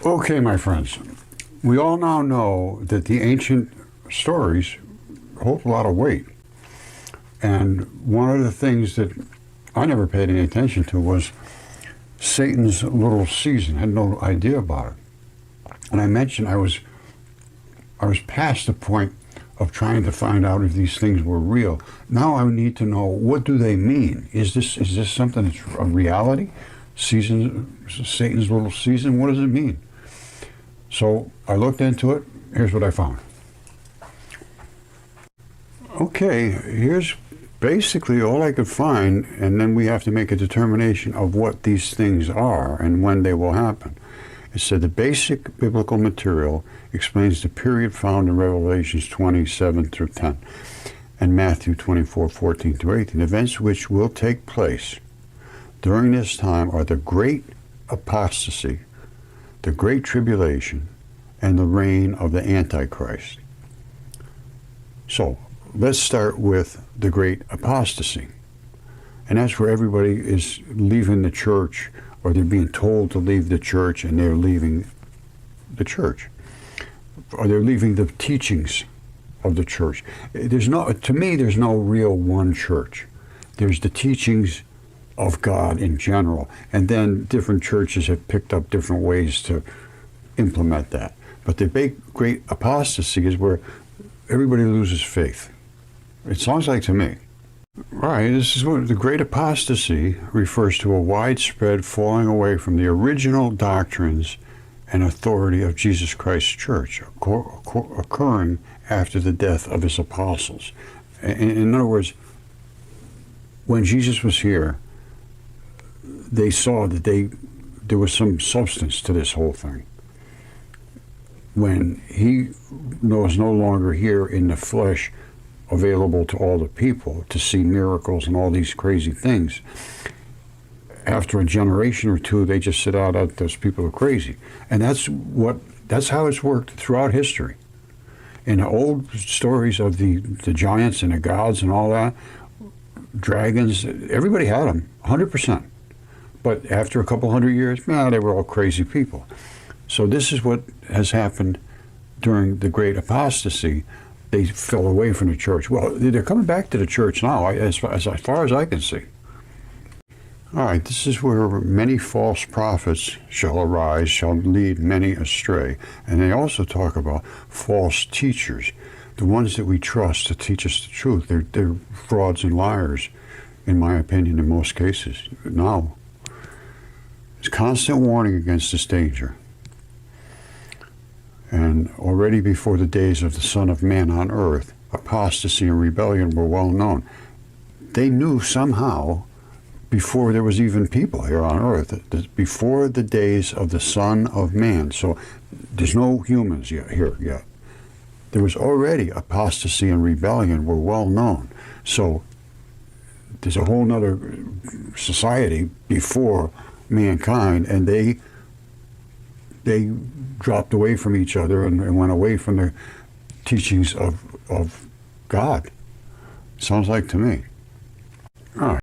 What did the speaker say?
Okay, my friends, we all now know that the ancient stories hold a lot of weight. And one of the things that I never paid any attention to was Satan's little season. I had no idea about it. And I mentioned I was past the point of trying to find out if these things were real. Now I need to know, what do they mean? Is this something that's a reality? Satan's little season, what does it mean? So I looked into it. Here's what I found. Okay, here's basically all I could find, and then we have to make a determination of what these things are and when they will happen. It said the basic biblical material explains the period found in Revelations 27 through 10 and Matthew 24:14 through 18. Events which will take place during this time are the great apostasy, the great tribulation, and the reign of the Antichrist. So let's start with the great apostasy. And that's where everybody is leaving the church, or they're being told to leave the church, and they're leaving the church. Or they're leaving the teachings of the church. To me, there's no real one church. There's the teachings of God in general, and then different churches have picked up different ways to implement that. But the big great apostasy is where everybody loses faith. It sounds like to me. Right, this is what the great apostasy refers to: a widespread falling away from the original doctrines and authority of Jesus Christ's church, occurring after the death of his apostles. In other words, when Jesus was here, they saw that there was some substance to this whole thing. When he was no longer here in the flesh, available to all the people to see miracles and all these crazy things, after a generation or two, they just said, "Oh, those people are crazy." And that's how it's worked throughout history. In the old stories of the giants and the gods and all that, dragons, everybody had them, 100%. But after a couple hundred years, they were all crazy people. So this is what has happened during the great apostasy. They fell away from the church. Well, they're coming back to the church now, as far as I can see. All right, this is where many false prophets shall arise, shall lead many astray. And they also talk about false teachers, the ones that we trust to teach us the truth. They're frauds and liars, in my opinion, in most cases. Now, there's constant warning against this danger. And already before the days of the Son of Man on earth, apostasy and rebellion were well known. They knew somehow, before there was even people here on earth, before the days of the Son of Man. So there's no humans here yet. There was already apostasy and rebellion were well known. So there's a whole nother society before mankind, and they dropped away from each other and went away from the teachings of God. Sounds like to me. All right.